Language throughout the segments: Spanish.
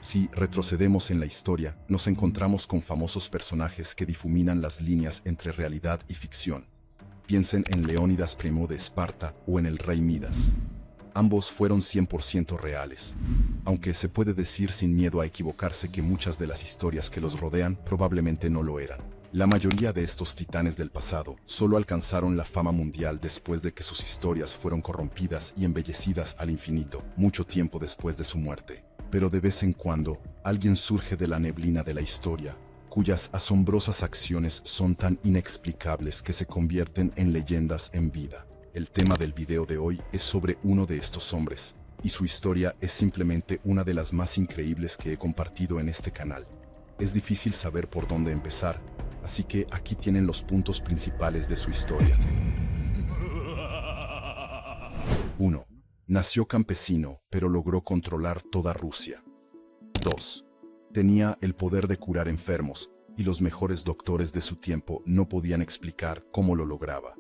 Si retrocedemos en la historia, nos encontramos con famosos personajes que difuminan las líneas entre realidad y ficción. Piensen en Leónidas I de Esparta o en el rey Midas. Ambos fueron 100% reales, aunque se puede decir sin miedo a equivocarse que muchas de las historias que los rodean probablemente no lo eran. La mayoría de estos titanes del pasado solo alcanzaron la fama mundial después de que sus historias fueron corrompidas y embellecidas al infinito, mucho tiempo después de su muerte. Pero de vez en cuando, alguien surge de la neblina de la historia, cuyas asombrosas acciones son tan inexplicables que se convierten en leyendas en vida. El tema del video de hoy es sobre uno de estos hombres, y su historia es simplemente una de las más increíbles que he compartido en este canal. Es difícil saber por dónde empezar, así que aquí tienen los puntos principales de su historia. 1. Nació campesino, pero logró controlar toda Rusia. 2. Tenía el poder de curar enfermos, y los mejores doctores de su tiempo no podían explicar cómo lo lograba.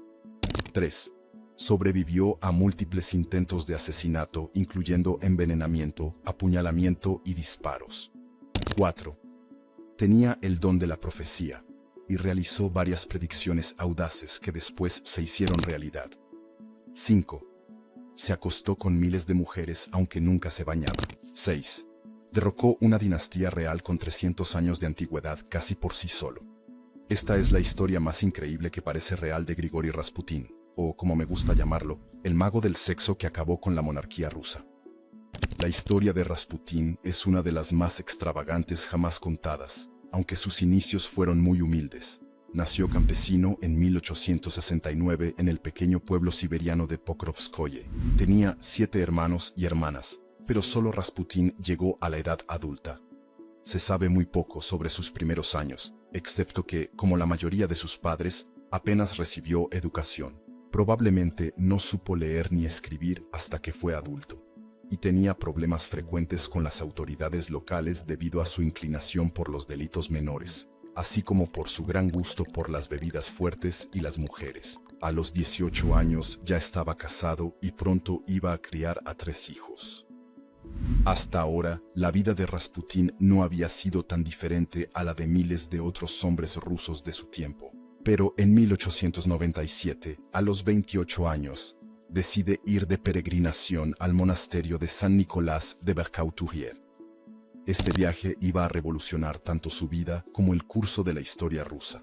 3. Sobrevivió a múltiples intentos de asesinato, incluyendo envenenamiento, apuñalamiento y disparos. 4. Tenía el don de la profecía, y realizó varias predicciones audaces que después se hicieron realidad. 5. Se acostó con miles de mujeres aunque nunca se bañaba. 6. Derrocó una dinastía real con 300 años de antigüedad casi por sí solo. Esta es la historia más increíble que parece real de Grigori Rasputin, o como me gusta llamarlo, el mago del sexo que acabó con la monarquía rusa. La historia de Rasputin es una de las más extravagantes jamás contadas, aunque sus inicios fueron muy humildes. Nació campesino en 1869 en el pequeño pueblo siberiano de Pokrovskoye. Tenía 7 hermanos y hermanas, pero solo Rasputin llegó a la edad adulta. Se sabe muy poco sobre sus primeros años, excepto que, como la mayoría de sus padres, apenas recibió educación. Probablemente no supo leer ni escribir hasta que fue adulto, y tenía problemas frecuentes con las autoridades locales debido a su inclinación por los delitos menores, así como por su gran gusto por las bebidas fuertes y las mujeres. A los 18 años ya estaba casado y pronto iba a criar a 3 hijos. Hasta ahora, la vida de Rasputin no había sido tan diferente a la de miles de otros hombres rusos de su tiempo. Pero en 1897, a los 28 años, decide ir de peregrinación al monasterio de San Nicolás de Vercauturier. Este viaje iba a revolucionar tanto su vida como el curso de la historia rusa.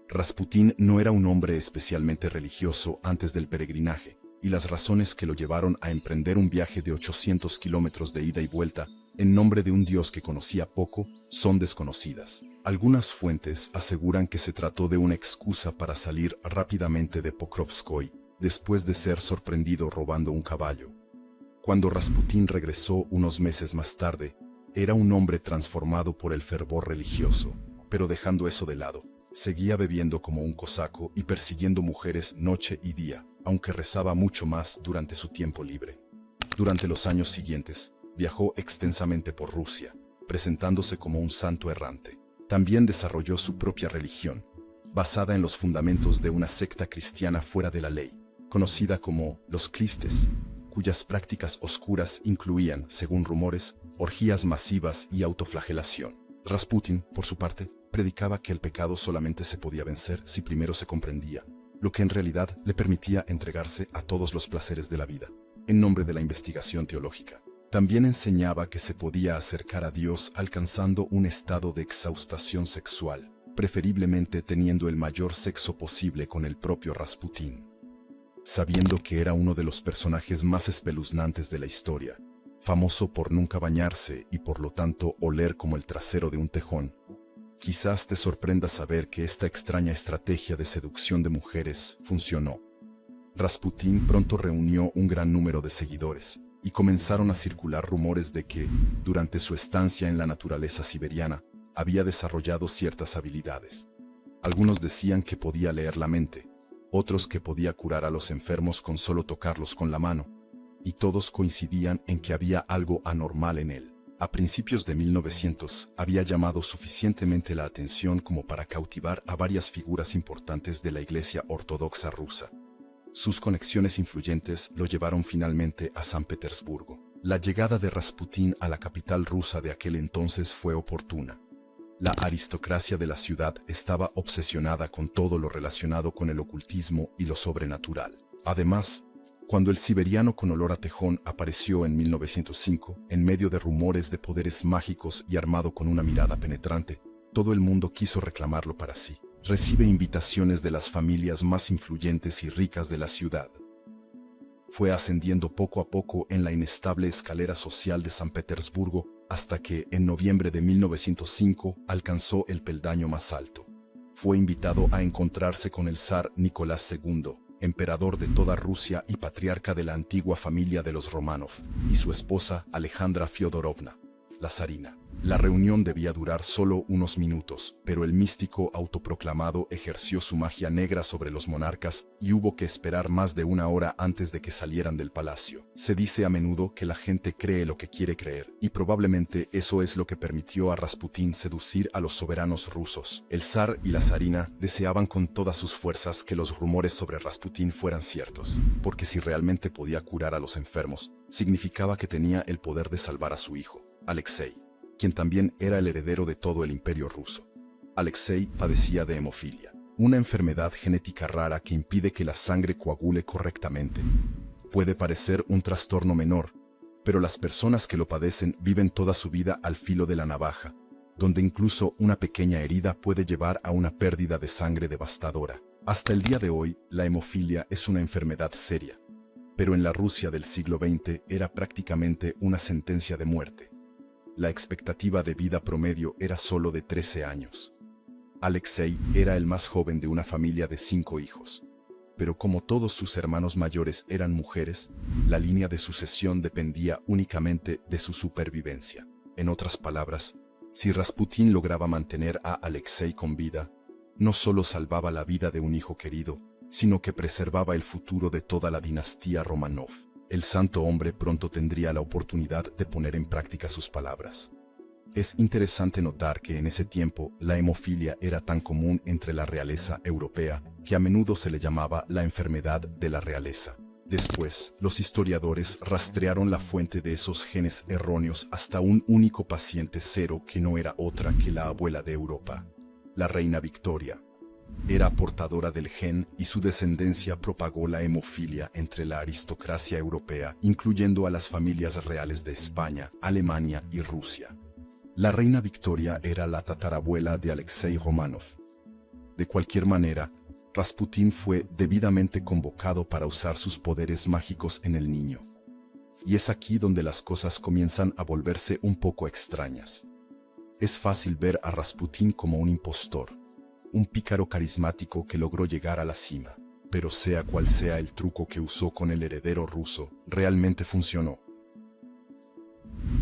Rasputin no era un hombre especialmente religioso antes del peregrinaje, y las razones que lo llevaron a emprender un viaje de 800 kilómetros de ida y vuelta, en nombre de un dios que conocía poco, son desconocidas. Algunas fuentes aseguran que se trató de una excusa para salir rápidamente de Pokrovskoy, después de ser sorprendido robando un caballo. Cuando Rasputin regresó unos meses más tarde, era un hombre transformado por el fervor religioso, pero dejando eso de lado, seguía bebiendo como un cosaco y persiguiendo mujeres noche y día, aunque rezaba mucho más durante su tiempo libre. Durante los años siguientes, viajó extensamente por Rusia, presentándose como un santo errante. También desarrolló su propia religión, basada en los fundamentos de una secta cristiana fuera de la ley, conocida como los Clistes, cuyas prácticas oscuras incluían, según rumores, orgías masivas y autoflagelación. Rasputin, por su parte, predicaba que el pecado solamente se podía vencer si primero se comprendía, lo que en realidad le permitía entregarse a todos los placeres de la vida, en nombre de la investigación teológica. También enseñaba que se podía acercar a Dios alcanzando un estado de exhaustación sexual, preferiblemente teniendo el mayor sexo posible con el propio Rasputin. Sabiendo que era uno de los personajes más espeluznantes de la historia, famoso por nunca bañarse y por lo tanto oler como el trasero de un tejón, quizás te sorprenda saber que esta extraña estrategia de seducción de mujeres funcionó. Rasputin pronto reunió un gran número de seguidores, y comenzaron a circular rumores de que, durante su estancia en la naturaleza siberiana, había desarrollado ciertas habilidades. Algunos decían que podía leer la mente, otros que podía curar a los enfermos con solo tocarlos con la mano, y todos coincidían en que había algo anormal en él. A principios de 1900 había llamado suficientemente la atención como para cautivar a varias figuras importantes de la Iglesia Ortodoxa rusa. Sus conexiones influyentes lo llevaron finalmente a San Petersburgo. La llegada de Rasputín a la capital rusa de aquel entonces fue oportuna. La aristocracia de la ciudad estaba obsesionada con todo lo relacionado con el ocultismo y lo sobrenatural. Además, cuando el siberiano con olor a tejón apareció en 1905, en medio de rumores de poderes mágicos y armado con una mirada penetrante, todo el mundo quiso reclamarlo para sí. Recibe invitaciones de las familias más influyentes y ricas de la ciudad. Fue ascendiendo poco a poco en la inestable escalera social de San Petersburgo hasta que, en noviembre de 1905, alcanzó el peldaño más alto. Fue invitado a encontrarse con el zar Nicolás II, emperador de toda Rusia y patriarca de la antigua familia de los Románov, y su esposa Alejandra Fyodorovna, la zarina. La reunión debía durar solo unos minutos, pero el místico autoproclamado ejerció su magia negra sobre los monarcas y hubo que esperar más de una hora antes de que salieran del palacio. Se dice a menudo que la gente cree lo que quiere creer, y probablemente eso es lo que permitió a Rasputín seducir a los soberanos rusos. El zar y la zarina deseaban con todas sus fuerzas que los rumores sobre Rasputín fueran ciertos, porque si realmente podía curar a los enfermos, significaba que tenía el poder de salvar a su hijo, Alexei, quien también era el heredero de todo el imperio ruso. Alexei padecía de hemofilia, una enfermedad genética rara que impide que la sangre coagule correctamente. Puede parecer un trastorno menor, pero las personas que lo padecen viven toda su vida al filo de la navaja, donde incluso una pequeña herida puede llevar a una pérdida de sangre devastadora. Hasta el día de hoy, la hemofilia es una enfermedad seria, pero en la Rusia del siglo XX era prácticamente una sentencia de muerte. La expectativa de vida promedio era solo de 13 años. Alexei era el más joven de una familia de 5 hijos. Pero como todos sus hermanos mayores eran mujeres, la línea de sucesión dependía únicamente de su supervivencia. En otras palabras, si Rasputín lograba mantener a Alexei con vida, no solo salvaba la vida de un hijo querido, sino que preservaba el futuro de toda la dinastía Romanov. El santo hombre pronto tendría la oportunidad de poner en práctica sus palabras. Es interesante notar que en ese tiempo la hemofilia era tan común entre la realeza europea que a menudo se le llamaba la enfermedad de la realeza. Después, los historiadores rastrearon la fuente de esos genes erróneos hasta un único paciente cero que no era otra que la abuela de Europa, la reina Victoria. Era portadora del gen y su descendencia propagó la hemofilia entre la aristocracia europea, incluyendo a las familias reales de España, Alemania y Rusia. La reina Victoria era la tatarabuela de Alexei Romanov. De cualquier manera, Rasputín fue debidamente convocado para usar sus poderes mágicos en el niño. Y es aquí donde las cosas comienzan a volverse un poco extrañas. Es fácil ver a Rasputín como un impostor, un pícaro carismático que logró llegar a la cima. Pero sea cual sea el truco que usó con el heredero ruso, realmente funcionó.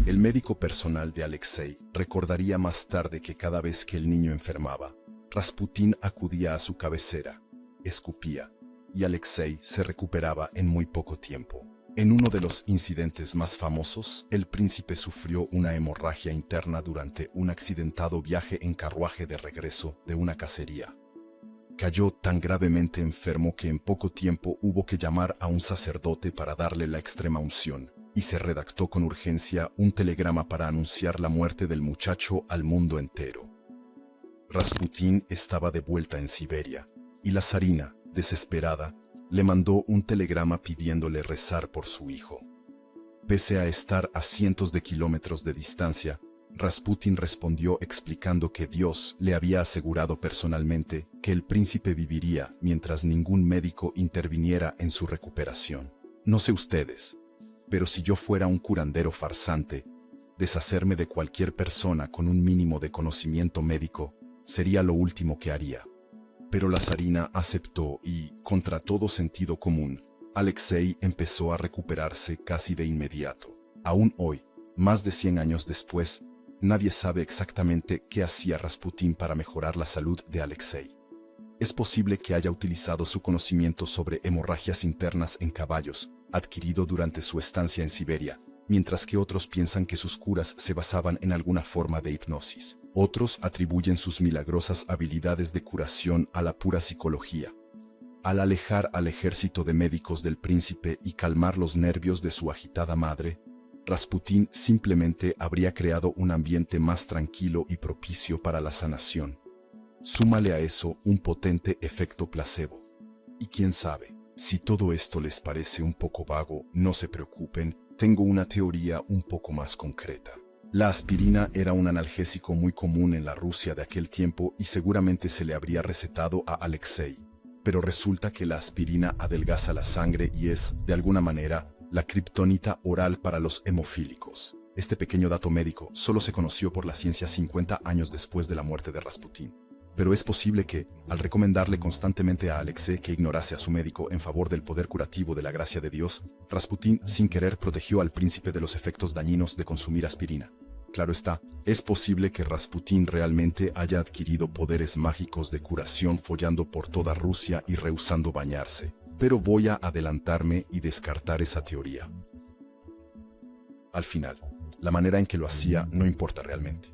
El médico personal de Alexei recordaría más tarde que cada vez que el niño enfermaba, Rasputín acudía a su cabecera, escupía, y Alexei se recuperaba en muy poco tiempo. En uno de los incidentes más famosos, el príncipe sufrió una hemorragia interna durante un accidentado viaje en carruaje de regreso de una cacería. Cayó tan gravemente enfermo que en poco tiempo hubo que llamar a un sacerdote para darle la extrema unción, y se redactó con urgencia un telegrama para anunciar la muerte del muchacho al mundo entero. Rasputín estaba de vuelta en Siberia, y la zarina, desesperada, le mandó un telegrama pidiéndole rezar por su hijo. Pese a estar a cientos de kilómetros de distancia, Rasputín respondió explicando que Dios le había asegurado personalmente que el príncipe viviría mientras ningún médico interviniera en su recuperación. No sé ustedes, pero si yo fuera un curandero farsante, deshacerme de cualquier persona con un mínimo de conocimiento médico sería lo último que haría. Pero la zarina aceptó y, contra todo sentido común, Alexei empezó a recuperarse casi de inmediato. Aún hoy, más de 100 años después, nadie sabe exactamente qué hacía Rasputín para mejorar la salud de Alexei. Es posible que haya utilizado su conocimiento sobre hemorragias internas en caballos, adquirido durante su estancia en Siberia, mientras que otros piensan que sus curas se basaban en alguna forma de hipnosis. Otros atribuyen sus milagrosas habilidades de curación a la pura psicología. Al alejar al ejército de médicos del príncipe y calmar los nervios de su agitada madre, Rasputín simplemente habría creado un ambiente más tranquilo y propicio para la sanación. Súmale a eso un potente efecto placebo. Y quién sabe, si todo esto les parece un poco vago, no se preocupen, tengo una teoría un poco más concreta. La aspirina era un analgésico muy común en la Rusia de aquel tiempo y seguramente se le habría recetado a Alexei. Pero resulta que la aspirina adelgaza la sangre y es, de alguna manera, la kriptonita oral para los hemofílicos. Este pequeño dato médico solo se conoció por la ciencia 50 años después de la muerte de Rasputín. Pero es posible que, al recomendarle constantemente a Alexei que ignorase a su médico en favor del poder curativo de la gracia de Dios, Rasputín sin querer protegió al príncipe de los efectos dañinos de consumir aspirina. Claro está, es posible que Rasputín realmente haya adquirido poderes mágicos de curación follando por toda Rusia y rehusando bañarse. Pero voy a adelantarme y descartar esa teoría. Al final, la manera en que lo hacía no importa realmente.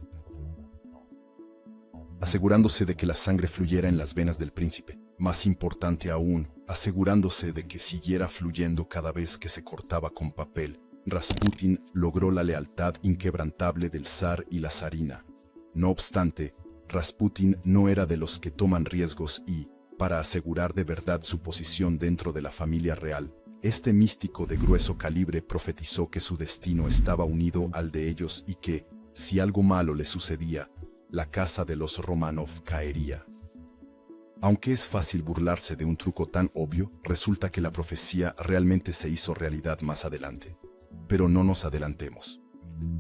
Asegurándose de que la sangre fluyera en las venas del príncipe, más importante aún, asegurándose de que siguiera fluyendo cada vez que se cortaba con papel, Rasputín logró la lealtad inquebrantable del zar y la zarina. No obstante, Rasputín no era de los que toman riesgos y, para asegurar de verdad su posición dentro de la familia real, este místico de grueso calibre profetizó que su destino estaba unido al de ellos y que, si algo malo le sucedía, la casa de los Romanov caería. Aunque es fácil burlarse de un truco tan obvio, resulta que la profecía realmente se hizo realidad más adelante. Pero no nos adelantemos.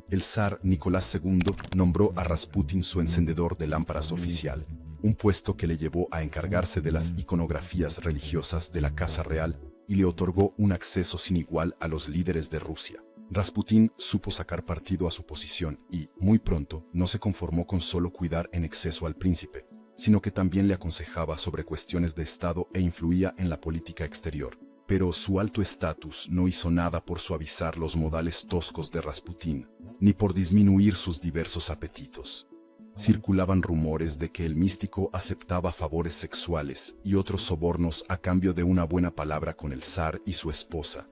El zar Nicolás II nombró a Rasputín su encendedor de lámparas oficial, un puesto que le llevó a encargarse de las iconografías religiosas de la Casa Real y le otorgó un acceso sin igual a los líderes de Rusia. Rasputín supo sacar partido a su posición y, muy pronto, no se conformó con solo cuidar en exceso al príncipe, sino que también le aconsejaba sobre cuestiones de Estado e influía en la política exterior. Pero su alto estatus no hizo nada por suavizar los modales toscos de Rasputín, ni por disminuir sus diversos apetitos. Circulaban rumores de que el místico aceptaba favores sexuales y otros sobornos a cambio de una buena palabra con el zar y su esposa,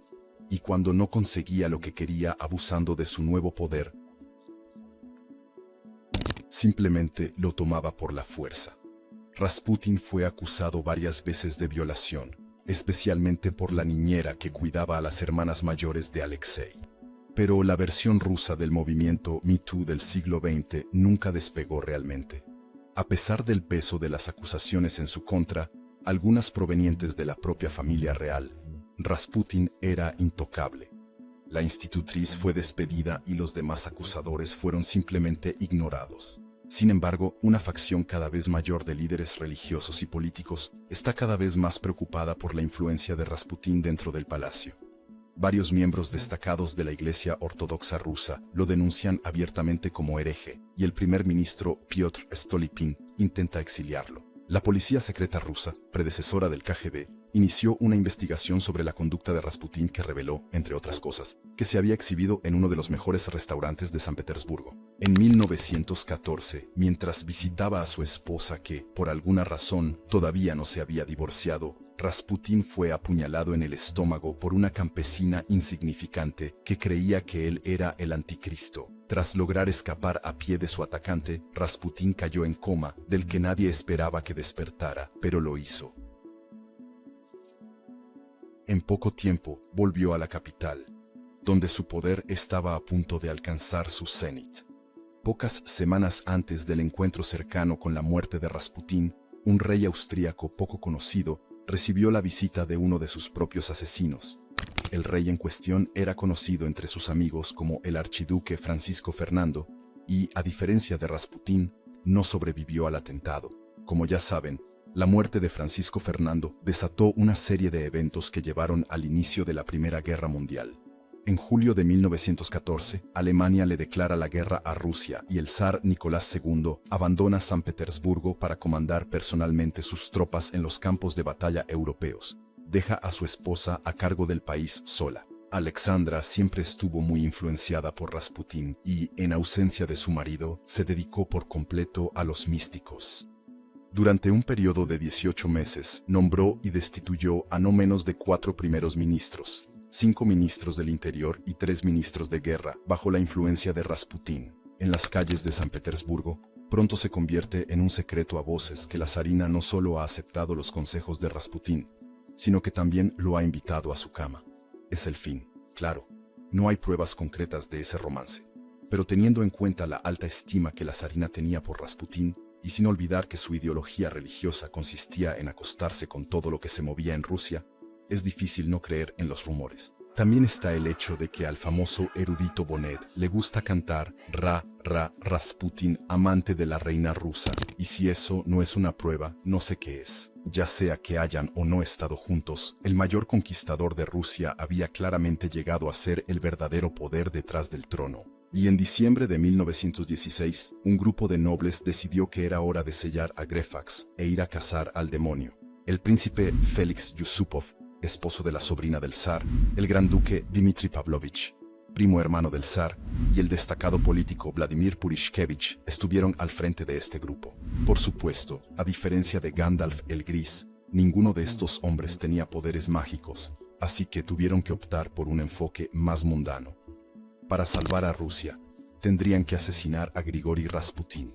y cuando no conseguía lo que quería abusando de su nuevo poder, simplemente lo tomaba por la fuerza. Rasputín fue acusado varias veces de violación, especialmente por la niñera que cuidaba a las hermanas mayores de Alexei. Pero la versión rusa del movimiento Me Too del siglo XX nunca despegó realmente. A pesar del peso de las acusaciones en su contra, algunas provenientes de la propia familia real, Rasputín era intocable. La institutriz fue despedida y los demás acusadores fueron simplemente ignorados. Sin embargo, una facción cada vez mayor de líderes religiosos y políticos está cada vez más preocupada por la influencia de Rasputín dentro del palacio. Varios miembros destacados de la Iglesia Ortodoxa rusa lo denuncian abiertamente como hereje, y el primer ministro Piotr Stolypin intenta exiliarlo. La policía secreta rusa, predecesora del KGB, inició una investigación sobre la conducta de Rasputín que reveló, entre otras cosas, que se había exhibido en uno de los mejores restaurantes de San Petersburgo. En 1914, mientras visitaba a su esposa que, por alguna razón, todavía no se había divorciado, Rasputín fue apuñalado en el estómago por una campesina insignificante que creía que él era el anticristo. Tras lograr escapar a pie de su atacante, Rasputín cayó en coma, del que nadie esperaba que despertara, pero lo hizo. En poco tiempo, volvió a la capital, donde su poder estaba a punto de alcanzar su cenit. Pocas semanas antes del encuentro cercano con la muerte de Rasputín, un rey austríaco poco conocido recibió la visita de uno de sus propios asesinos. El rey en cuestión era conocido entre sus amigos como el archiduque Francisco Fernando y, a diferencia de Rasputín, no sobrevivió al atentado. Como ya saben, la muerte de Francisco Fernando desató una serie de eventos que llevaron al inicio de la Primera Guerra Mundial. En julio de 1914, Alemania le declara la guerra a Rusia y el zar Nicolás II abandona San Petersburgo para comandar personalmente sus tropas en los campos de batalla europeos. Deja a su esposa a cargo del país sola. Alexandra siempre estuvo muy influenciada por Rasputín y, en ausencia de su marido, se dedicó por completo a los místicos. Durante un periodo de 18 meses, nombró y destituyó a no menos de 4 primeros ministros, 5 ministros del interior y 3 ministros de guerra bajo la influencia de Rasputín. En las calles de San Petersburgo, pronto se convierte en un secreto a voces que la zarina no solo ha aceptado los consejos de Rasputín, sino que también lo ha invitado a su cama. Es el fin, claro. No hay pruebas concretas de ese romance. Pero teniendo en cuenta la alta estima que la zarina tenía por Rasputín, y sin olvidar que su ideología religiosa consistía en acostarse con todo lo que se movía en Rusia, es difícil no creer en los rumores. También está el hecho de que al famoso erudito Bonnet le gusta cantar Rasputin, amante de la reina rusa, y si eso no es una prueba, no sé qué es. Ya sea que hayan o no estado juntos, el mayor conquistador de Rusia había claramente llegado a ser el verdadero poder detrás del trono. Y en diciembre de 1916, un grupo de nobles decidió que era hora de sellar a Grefax e ir a cazar al demonio. El príncipe Félix Yusupov, esposo de la sobrina del zar, el gran duque Dmitri Pavlovich, primo hermano del zar, y el destacado político Vladimir Purishkevich estuvieron al frente de este grupo. Por supuesto, a diferencia de Gandalf el Gris, ninguno de estos hombres tenía poderes mágicos, así que tuvieron que optar por un enfoque más mundano. Para salvar a Rusia, tendrían que asesinar a Grigori Rasputin.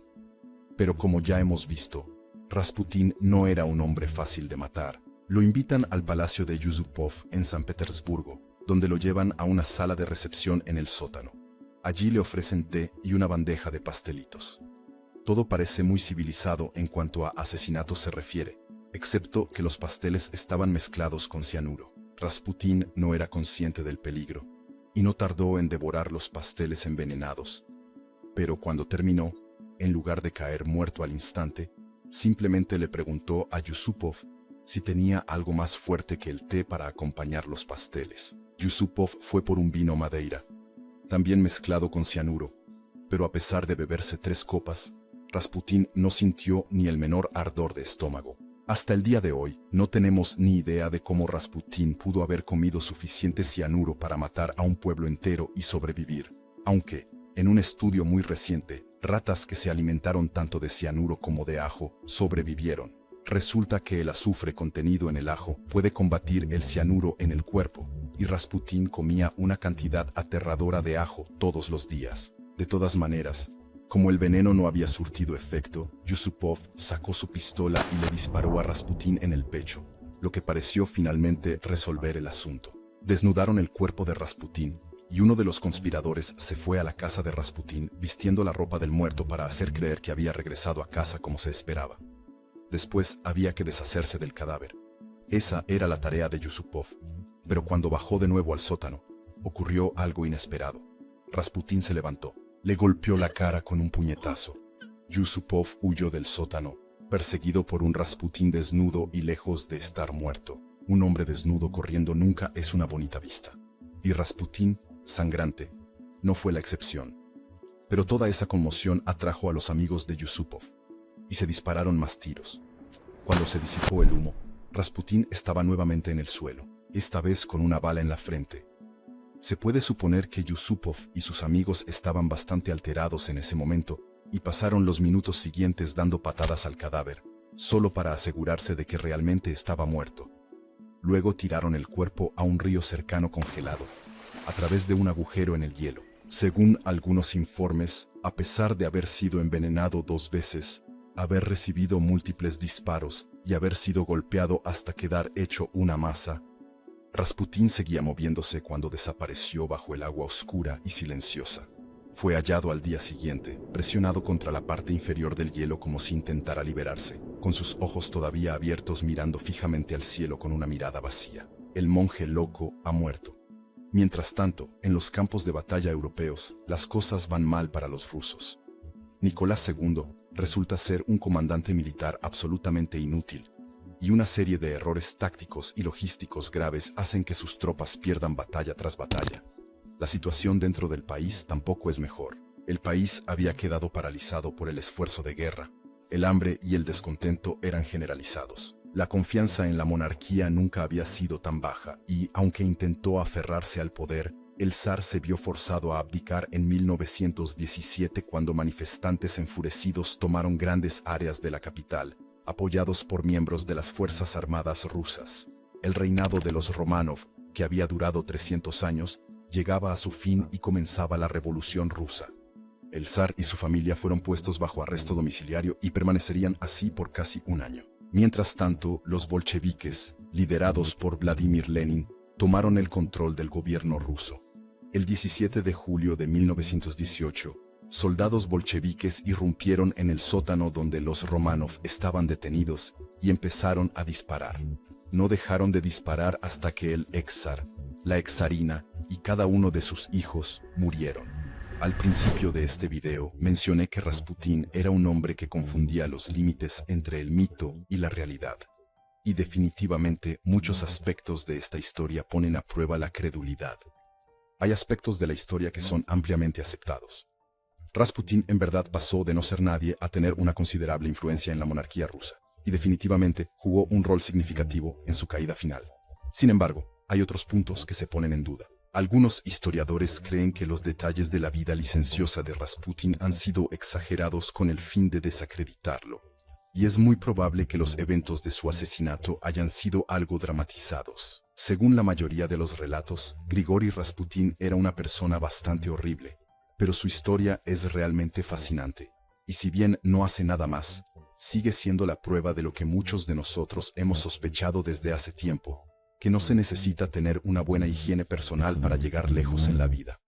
Pero como ya hemos visto, Rasputin no era un hombre fácil de matar. Lo invitan al palacio de Yusupov en San Petersburgo, donde lo llevan a una sala de recepción en el sótano. Allí le ofrecen té y una bandeja de pastelitos. Todo parece muy civilizado en cuanto a asesinatos se refiere, excepto que los pasteles estaban mezclados con cianuro. Rasputin no era consciente del peligro, y no tardó en devorar los pasteles envenenados. Pero cuando terminó, en lugar de caer muerto al instante, simplemente le preguntó a Yusupov si tenía algo más fuerte que el té para acompañar los pasteles. Yusupov fue por un vino Madeira, también mezclado con cianuro, pero a pesar de beberse 3 copas, Rasputín no sintió ni el menor ardor de estómago. Hasta el día de hoy, no tenemos ni idea de cómo Rasputín pudo haber comido suficiente cianuro para matar a un pueblo entero y sobrevivir, aunque, en un estudio muy reciente, ratas que se alimentaron tanto de cianuro como de ajo sobrevivieron. Resulta que el azufre contenido en el ajo puede combatir el cianuro en el cuerpo, y Rasputín comía una cantidad aterradora de ajo todos los días. De todas maneras, como el veneno no había surtido efecto, Yusupov sacó su pistola y le disparó a Rasputín en el pecho, lo que pareció finalmente resolver el asunto. Desnudaron el cuerpo de Rasputín, y uno de los conspiradores se fue a la casa de Rasputín vistiendo la ropa del muerto para hacer creer que había regresado a casa como se esperaba. Después había que deshacerse del cadáver. Esa era la tarea de Yusupov. Pero cuando bajó de nuevo al sótano, ocurrió algo inesperado. Rasputín se levantó. Le golpeó la cara con un puñetazo. Yusupov huyó del sótano, perseguido por un Rasputín desnudo y lejos de estar muerto. Un hombre desnudo corriendo nunca es una bonita vista. Y Rasputín, sangrante, no fue la excepción. Pero toda esa conmoción atrajo a los amigos de Yusupov, y se dispararon más tiros. Cuando se disipó el humo, Rasputín estaba nuevamente en el suelo, esta vez con una bala en la frente. Se puede suponer que Yusupov y sus amigos estaban bastante alterados en ese momento, y pasaron los minutos siguientes dando patadas al cadáver, solo para asegurarse de que realmente estaba muerto. Luego tiraron el cuerpo a un río cercano congelado, a través de un agujero en el hielo. Según algunos informes, a pesar de haber sido envenenado 2 veces, haber recibido múltiples disparos y haber sido golpeado hasta quedar hecho una masa, Rasputín seguía moviéndose cuando desapareció bajo el agua oscura y silenciosa. Fue hallado al día siguiente, presionado contra la parte inferior del hielo como si intentara liberarse, con sus ojos todavía abiertos mirando fijamente al cielo con una mirada vacía. El monje loco ha muerto. Mientras tanto, en los campos de batalla europeos, las cosas van mal para los rusos. Nicolás II resulta ser un comandante militar absolutamente inútil, y una serie de errores tácticos y logísticos graves hacen que sus tropas pierdan batalla tras batalla. La situación dentro del país tampoco es mejor. El país había quedado paralizado por el esfuerzo de guerra. El hambre y el descontento eran generalizados. La confianza en la monarquía nunca había sido tan baja y, aunque intentó aferrarse al poder, el zar se vio forzado a abdicar en 1917 cuando manifestantes enfurecidos tomaron grandes áreas de la capital, apoyados por miembros de las Fuerzas Armadas rusas. El reinado de los Romanov, que había durado 300 años, llegaba a su fin y comenzaba la Revolución Rusa. El zar y su familia fueron puestos bajo arresto domiciliario y permanecerían así por casi un año. Mientras tanto, los bolcheviques, liderados por Vladimir Lenin, tomaron el control del gobierno ruso. El 17 de julio de 1918, soldados bolcheviques irrumpieron en el sótano donde los Románov estaban detenidos y empezaron a disparar. No dejaron de disparar hasta que el ex-zar, la ex-zarina y cada uno de sus hijos murieron. Al principio de este video mencioné que Rasputín era un hombre que confundía los límites entre el mito y la realidad. Y definitivamente muchos aspectos de esta historia ponen a prueba la credulidad. Hay aspectos de la historia que son ampliamente aceptados. Rasputín en verdad pasó de no ser nadie a tener una considerable influencia en la monarquía rusa, y definitivamente jugó un rol significativo en su caída final. Sin embargo, hay otros puntos que se ponen en duda. Algunos historiadores creen que los detalles de la vida licenciosa de Rasputín han sido exagerados con el fin de desacreditarlo, y es muy probable que los eventos de su asesinato hayan sido algo dramatizados. Según la mayoría de los relatos, Grigori Rasputín era una persona bastante horrible, pero su historia es realmente fascinante, y si bien no hace nada más, sigue siendo la prueba de lo que muchos de nosotros hemos sospechado desde hace tiempo, que no se necesita tener una buena higiene personal para llegar lejos en la vida.